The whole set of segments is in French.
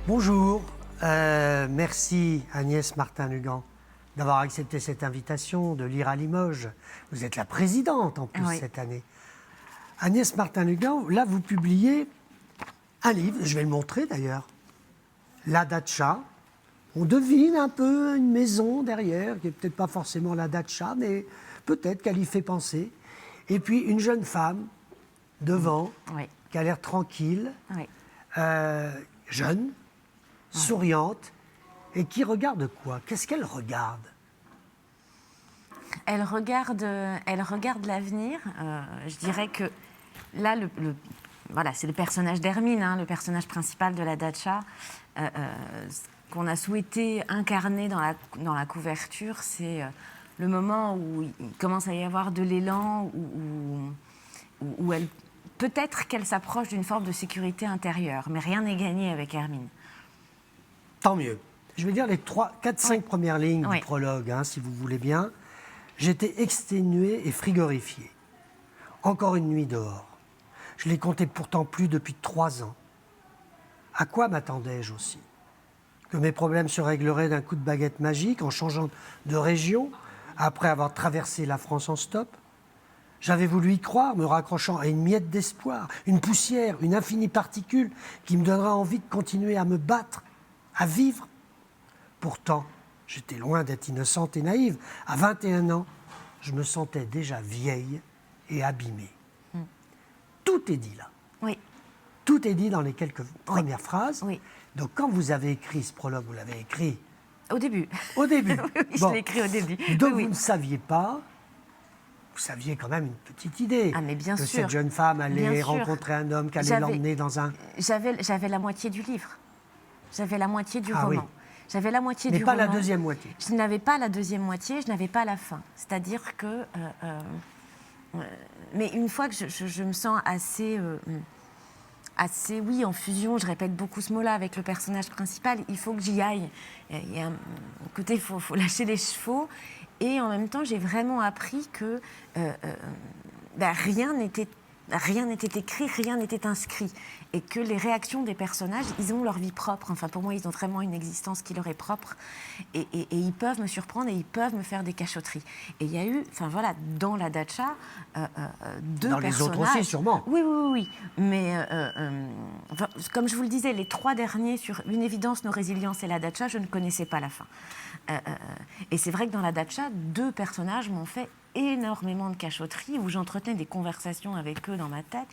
Bonjour, merci Agnès Martin-Lugan d'avoir accepté cette invitation de lire à Limoges. Vous êtes la présidente en plus cette année. Agnès Martin-Lugan, là vous publiez un livre, je vais le montrer d'ailleurs, La Datcha. On devine un peu une maison derrière, qui n'est peut-être pas forcément la Datcha, mais peut-être qu'elle y fait penser. Et puis une jeune femme devant, qui a l'air tranquille, jeune, souriante, et qui regarde quoi? Qu'est-ce qu'elle regarde? Elle regarde l'avenir. Je dirais que là, voilà, c'est le personnage d'Hermine, hein, le personnage principal de la Datcha, qu'on a souhaité incarner dans la couverture. C'est le moment où il commence à y avoir de l'élan, où elle peut-être qu'elle s'approche d'une forme de sécurité intérieure, mais rien n'est gagné avec Hermine. Tant mieux. Je vais dire les 4-5 premières lignes du prologue, hein, si vous voulez bien. J'étais exténué et frigorifié. Encore une nuit dehors. Je les comptais pourtant plus depuis 3 ans. À quoi m'attendais-je aussi? Que mes problèmes se régleraient d'un coup de baguette magique en changeant de région après avoir traversé la France en stop? J'avais voulu y croire, me raccrochant à une miette d'espoir, une poussière, une infinie particule qui me donnera envie de continuer à me battre, à vivre. Pourtant, j'étais loin d'être innocente et naïve. À 21 ans, je me sentais déjà vieille et abîmée. Tout est dit là. Oui. Tout est dit dans les quelques premières phrases. Oui. Donc quand vous avez écrit ce prologue, vous l'avez écrit... Au début. Au début. Oui, je l'ai écrit au début. Donc vous ne saviez pas... Vous saviez quand même une petite idée mais bien que sûr. cette jeune femme allait rencontrer un homme qui allait l'emmener dans un... J'avais la moitié du livre. J'avais la moitié du roman. Oui. J'avais la moitié du roman. Mais pas la deuxième moitié. Je n'avais pas la deuxième moitié, je n'avais pas la fin. C'est-à-dire que... mais une fois que je me sens assez, oui, en fusion, je répète beaucoup ce mot-là avec le personnage principal, il faut que j'y aille. Il y a un côté, il faut lâcher les chevaux. Et en même temps, j'ai vraiment appris que rien n'était écrit, rien n'était inscrit. Et que les réactions des personnages, ils ont leur vie propre. Enfin, pour moi, ils ont vraiment une existence qui leur est propre. Et ils peuvent me surprendre et ils peuvent me faire des cachotteries. Et il y a eu, enfin voilà, dans la Datcha, deux dans personnages... les autres aussi, sûrement. Oui. Mais enfin, comme je vous le disais, les 3 derniers sur Une évidence, Nos résiliences et la Datcha, je ne connaissais pas la fin. Et c'est vrai que dans la Datcha, 2 personnages m'ont fait énormément de cachotteries où j'entretenais des conversations avec eux dans ma tête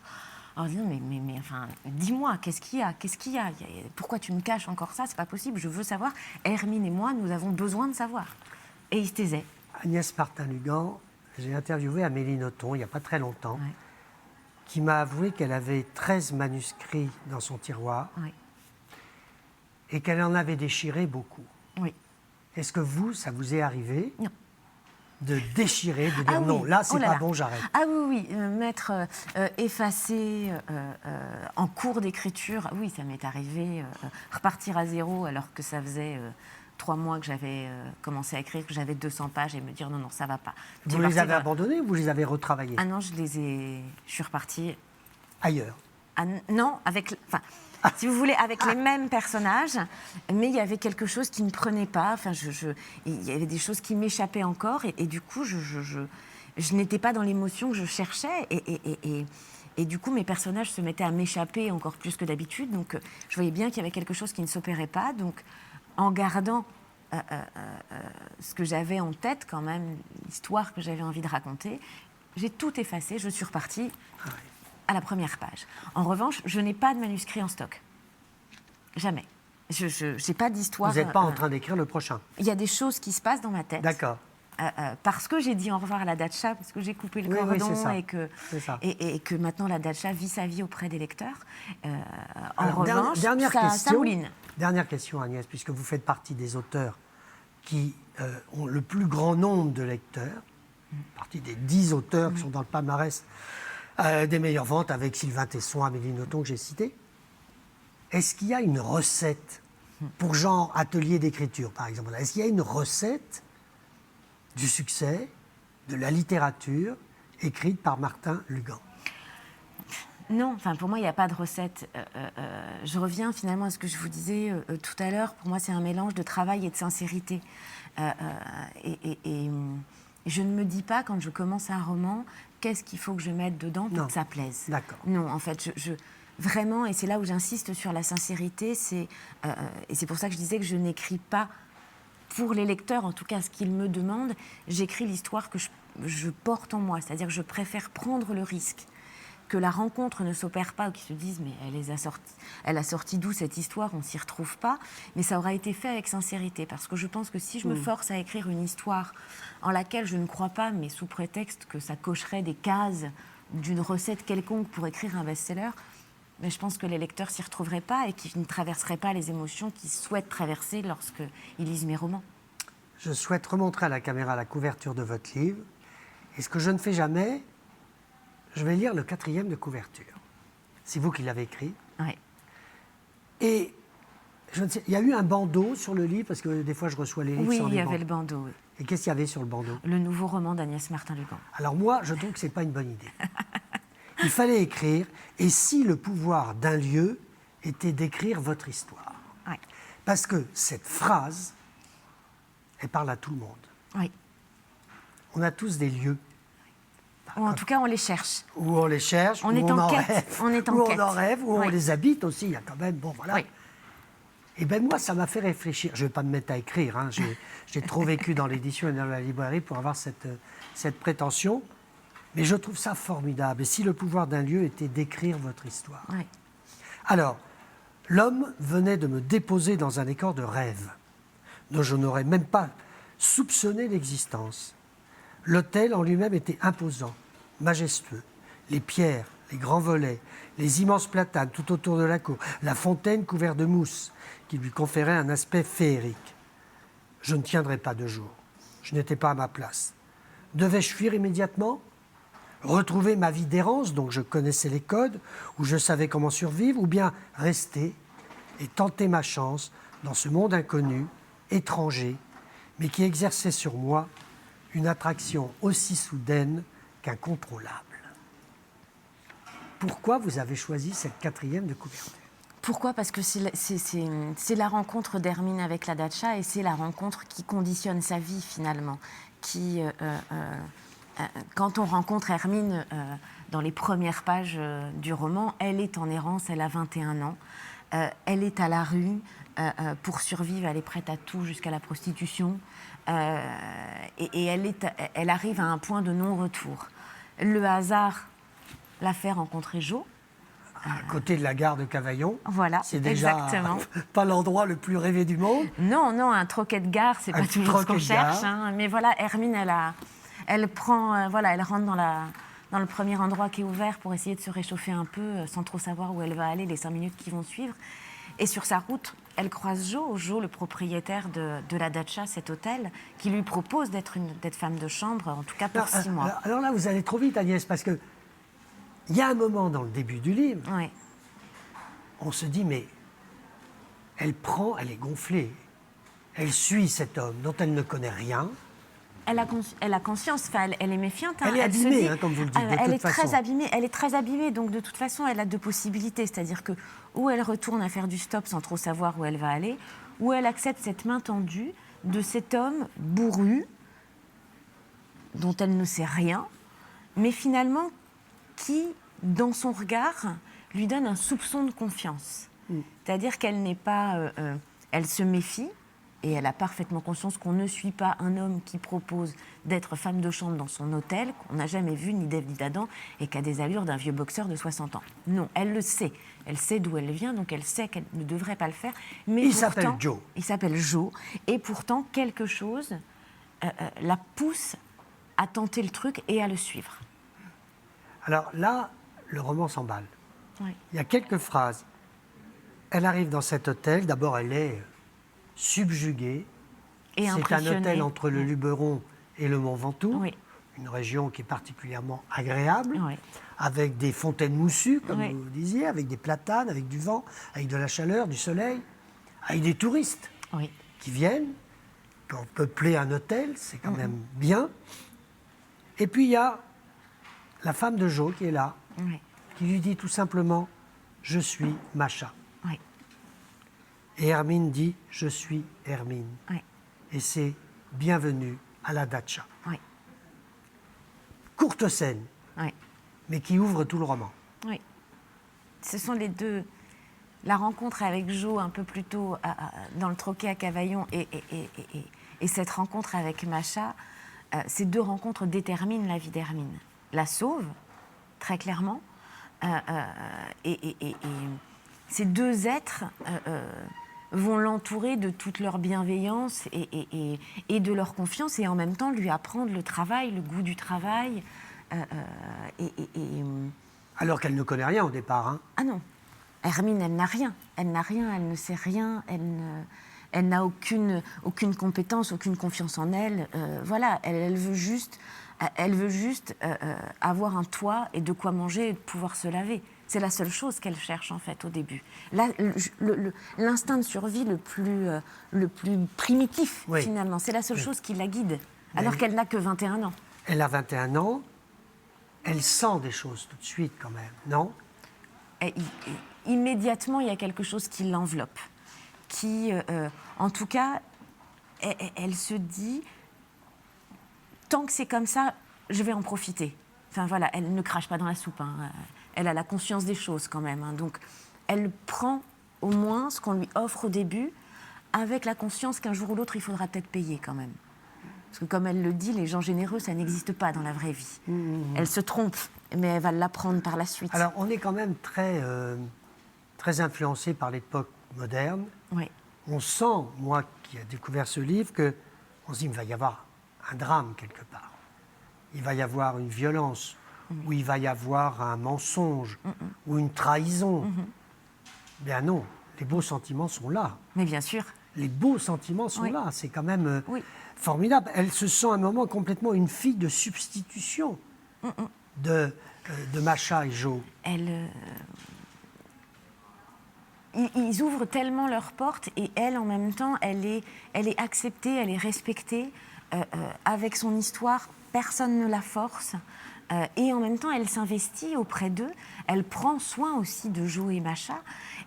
en disant mais enfin dis-moi qu'est-ce qu'il y a pourquoi tu me caches encore ça, c'est pas possible, je veux savoir. Hermine et moi, nous avons besoin de savoir. Et il se taisait. Agnès Martin-Lugan, j'ai interviewé Amélie Nothomb il n'y a pas très longtemps, qui m'a avoué qu'elle avait 13 manuscrits dans son tiroir et qu'elle en avait déchiré beaucoup. Oui. Est-ce que vous, ça vous est arrivé? Non. De déchirer, de dire non, là c'est pas bon, j'arrête. Ah oui, mettre effacé en cours d'écriture, oui, ça m'est arrivé. Repartir à zéro alors que ça faisait 3 mois que j'avais commencé à écrire, que j'avais 200 pages et me dire non, ça va pas. Vous les avez abandonnés ou vous les avez retravaillés? Ah non, je suis repartie. Ailleurs? Non, si vous voulez, avec les mêmes personnages, mais il y avait quelque chose qui ne prenait pas. Enfin, il y avait des choses qui m'échappaient encore, et du coup, je n'étais pas dans l'émotion que je cherchais, et du coup, mes personnages se mettaient à m'échapper encore plus que d'habitude. Donc, je voyais bien qu'il y avait quelque chose qui ne s'opérait pas. Donc, en gardant ce que j'avais en tête, quand même, l'histoire que j'avais envie de raconter, j'ai tout effacé. Je suis repartie à la première page. En revanche, je n'ai pas de manuscrit en stock. Jamais. Je n'ai pas d'histoire. Vous n'êtes pas en train d'écrire le prochain? Il y a des choses qui se passent dans ma tête. D'accord. Parce que j'ai dit au revoir à la Datcha, parce que j'ai coupé le cordon et que maintenant la Datcha vit sa vie auprès des lecteurs. En revanche, ça mouline. Dernière question, Agnès, puisque vous faites partie des auteurs qui ont le plus grand nombre de lecteurs, partie des 10 auteurs qui sont dans le palmarès des meilleures ventes avec Sylvain Tesson, Amélie Nothomb que j'ai cité. Est-ce qu'il y a une recette pour genre atelier d'écriture, par exemple? Est-ce qu'il y a une recette du succès de la littérature écrite par Martin-Lugan? Non, enfin pour moi, il n'y a pas de recette. Je reviens finalement à ce que je vous disais tout à l'heure. Pour moi, c'est un mélange de travail et de sincérité. Et je ne me dis pas, quand je commence un roman, qu'est-ce qu'il faut que je mette dedans pour que ça plaise. D'accord. Non, en fait, vraiment, et c'est là où j'insiste sur la sincérité, et c'est pour ça que je disais que je n'écris pas pour les lecteurs, en tout cas ce qu'ils me demandent, j'écris l'histoire que je porte en moi. C'est-à-dire que je préfère prendre le risque que la rencontre ne s'opère pas, ou qu'ils se disent mais elle a sorti d'où cette histoire, on ne s'y retrouve pas, mais ça aura été fait avec sincérité, parce que je pense que si je me force à écrire une histoire en laquelle je ne crois pas, mais sous prétexte que ça cocherait des cases d'une recette quelconque pour écrire un best-seller, mais je pense que les lecteurs s'y retrouveraient pas et qu'ils ne traverseraient pas les émotions qu'ils souhaitent traverser lorsqu'ils lisent mes romans. Je souhaite remontrer à la caméra la couverture de votre livre, et ce que je ne fais jamais, je vais lire le 4e de couverture. C'est vous qui l'avez écrit. Oui. Et je ne sais, il y a eu un bandeau sur le livre, parce que des fois je reçois les livres oui, sans les il y bandeaux. avait le bandeau. Oui. Et qu'est-ce qu'il y avait sur le bandeau? Le nouveau roman d'Agnès Martin-Lugan. Alors moi, je trouve que ce n'est pas une bonne idée. Il fallait écrire « Et si le pouvoir d'un lieu était d'écrire votre histoire ?» Oui. Parce que cette phrase, elle parle à tout le monde. Oui. On a tous des lieux. Ou en tout cas, on les cherche. Où on les cherche, on où est on en en quête. rêve. On est en où quête. on en rêve, où oui. on les habite aussi. Il y a quand même, bon voilà. Oui. Et bien moi, ça m'a fait réfléchir. Je ne vais pas me mettre à écrire. Hein. J'ai trop vécu dans l'édition et dans la librairie pour avoir cette prétention. Mais je trouve ça formidable. Et si le pouvoir d'un lieu était d'écrire votre histoire? Oui. Alors, l'homme venait de me déposer dans un décor de rêve, dont je n'aurais même pas soupçonné l'existence. L'hôtel en lui-même était imposant, majestueux. Les pierres, les grands volets, les immenses platanes tout autour de la cour, la fontaine couverte de mousse, qui lui conférait un aspect féerique. Je ne tiendrais pas 2 jours. Je n'étais pas à ma place. Devais-je fuir immédiatement? Retrouver ma vie d'errance, dont je connaissais les codes, où je savais comment survivre, ou bien rester et tenter ma chance dans ce monde inconnu, étranger, mais qui exerçait sur moi une attraction aussi soudaine qu'incontrôlable. Pourquoi vous avez choisi cette 4e de couverture? Pourquoi? Parce que c'est la rencontre d'Hermine avec la Datcha, et c'est la rencontre qui conditionne sa vie finalement. Quand on rencontre Hermine dans les premières pages du roman, elle est en errance, elle a 21 ans, elle est à la rue pour survivre, elle est prête à tout jusqu'à la prostitution, et elle arrive à un point de non-retour. Le hasard l'a fait rencontrer Jo. À côté de la gare de Cavaillon, voilà, c'est déjà exactement. Pas l'endroit le plus rêvé du monde. Non, non, un troquet de gare, c'est pas toujours ce qu'on cherche. Hein, mais voilà, Hermine, elle rentre dans le premier endroit qui est ouvert pour essayer de se réchauffer un peu, sans trop savoir où elle va aller les 5 minutes qui vont suivre. Et sur sa route, elle croise Jo, le propriétaire de la Datcha, cet hôtel, qui lui propose d'être femme de chambre, en tout cas pour 6 mois. Alors là, vous allez trop vite, Agnès, parce que il y a un moment dans le début du livre, oui. On se dit, mais elle est gonflée, elle suit cet homme dont elle ne connaît rien. Elle a conscience, elle est méfiante. Hein, elle est abîmée, dit, comme vous le dites, elle est très abîmée, donc de toute façon, elle a 2 possibilités. C'est-à-dire que ou elle retourne à faire du stop sans trop savoir où elle va aller, ou elle accepte cette main tendue de cet homme bourru, dont elle ne sait rien, mais finalement qui, dans son regard, lui donne un soupçon de confiance. C'est-à-dire qu'elle n'est pas... elle se méfie, et elle a parfaitement conscience qu'on ne suit pas un homme qui propose d'être femme de chambre dans son hôtel, qu'on n'a jamais vu ni d'Ève ni d'Adam, et qui a des allures d'un vieux boxeur de 60 ans. Non, elle le sait. Elle sait d'où elle vient, donc elle sait qu'elle ne devrait pas le faire. Mais il s'appelle Jo. Il s'appelle Jo, et pourtant, quelque chose la pousse à tenter le truc et à le suivre. Alors là, le roman s'emballe. Oui. Il y a quelques phrases. Elle arrive dans cet hôtel. D'abord, elle est subjuguée. Et c'est un hôtel entre le Luberon et le Mont Ventoux. Oui. Une région qui est particulièrement agréable, Oui. avec des fontaines moussues, comme Oui. vous disiez, avec des platanes, avec du vent, avec de la chaleur, du soleil, avec des touristes Oui. qui viennent pour peupler un hôtel. C'est quand même bien. Et puis, il y a la femme de Jo qui est là, Oui. qui lui dit tout simplement « Je suis Macha Oui. ». Et Hermine dit « Je suis Hermine Oui. ». Et c'est « Bienvenue à la datcha Oui. ». Courte scène, Oui. mais qui ouvre tout le roman. Oui. Ce sont les deux. La rencontre avec Jo un peu plus tôt dans le troquet à Cavaillon et cette rencontre avec Macha, ces deux rencontres déterminent la vie d'Hermine. La sauve, très clairement, et ces deux êtres vont l'entourer de toute leur bienveillance et de leur confiance, et en même temps lui apprendre le travail, le goût du travail. Alors qu'elle ne connaît rien au départ. Hein. Ah non, Hermine, elle n'a rien. Elle n'a rien, elle ne sait rien, elle n'a aucune compétence, aucune confiance en elle. Voilà, elle veut juste avoir un toit et de quoi manger et de pouvoir se laver. C'est la seule chose qu'elle cherche, en fait, au début. Là, l'instinct de survie le plus primitif, oui. Finalement. C'est la seule chose qui la guide, alors qu'elle n'a que 21 ans. Elle a 21 ans. Elle sent des choses tout de suite, quand même, non? Immédiatement, il y a quelque chose qui l'enveloppe. Qui, en tout cas, elle se dit, tant que c'est comme ça, je vais en profiter. Enfin voilà, elle ne crache pas dans la soupe. Hein. Elle a la conscience des choses quand même. Hein. Donc, elle prend au moins ce qu'on lui offre au début, avec la conscience qu'un jour ou l'autre, il faudra peut-être payer quand même. Parce que comme elle le dit, les gens généreux, ça n'existe pas dans la vraie vie. Elle se trompe, mais elle va l'apprendre par la suite. Alors, on est quand même très influencé par l'époque moderne. Oui. On sent, moi qui ai découvert ce livre, qu'on se dit qu'il va y avoir un drame quelque part. Il va y avoir une violence, ou il va y avoir un mensonge, ou une trahison. Bien non, les beaux sentiments sont là. Mais bien sûr. Les beaux sentiments sont Oui. là, c'est quand même formidable. Elle se sent à un moment complètement une fille de substitution de Macha et Jo. Ils ouvrent tellement leurs portes et elle, en même temps, elle est acceptée, elle est respectée. Avec son histoire, personne ne la force. Et en même temps, elle s'investit auprès d'eux. Elle prend soin aussi de Jo et Macha.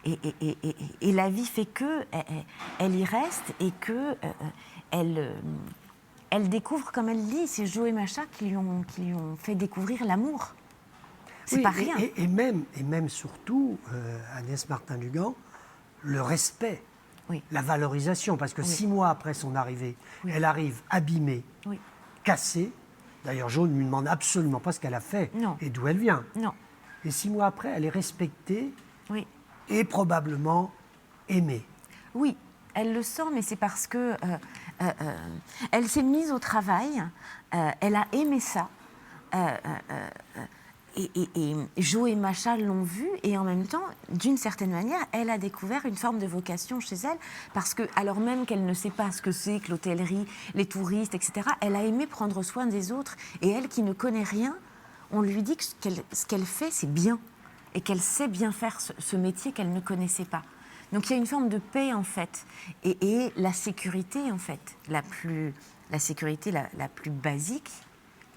Et la vie fait que elle y reste et que elle découvre, comme elle dit, c'est Jo et Macha qui lui ont fait découvrir l'amour. C'est pas rien. Et même surtout, Agnès Martin-Lugan, le respect, la valorisation. Parce que 6 mois après son arrivée, elle arrive abîmée, cassée. D'ailleurs, Jo ne lui demande absolument pas ce qu'elle a fait et d'où elle vient. Non. Et 6 mois après, elle est respectée et probablement aimée. Oui, elle le sent, mais c'est parce que elle s'est mise au travail, elle a aimé ça. Et Jo et Macha l'ont vu, et en même temps, d'une certaine manière, elle a découvert une forme de vocation chez elle, parce que, alors même qu'elle ne sait pas ce que c'est que l'hôtellerie, les touristes, etc., elle a aimé prendre soin des autres. Et elle, qui ne connaît rien, on lui dit que ce qu'elle fait, c'est bien, et qu'elle sait bien faire ce métier qu'elle ne connaissait pas. Donc il y a une forme de paix, en fait, et la sécurité, en fait, la plus basique,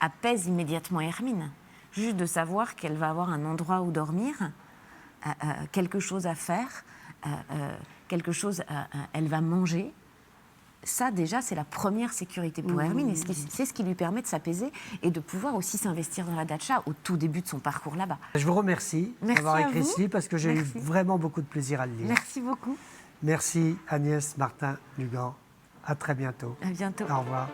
apaise immédiatement Hermine. Juste de savoir qu'elle va avoir un endroit où dormir, quelque chose à faire, elle va manger. Ça, déjà, c'est la première sécurité pour Hermine. Et c'est ce qui lui permet de s'apaiser et de pouvoir aussi s'investir dans la datcha au tout début de son parcours là-bas. Je vous remercie d'avoir écrit ce livre parce que j'ai eu vraiment beaucoup de plaisir à le lire. Merci beaucoup. Merci Agnès Martin-Lugan. À très bientôt. À bientôt. Au revoir.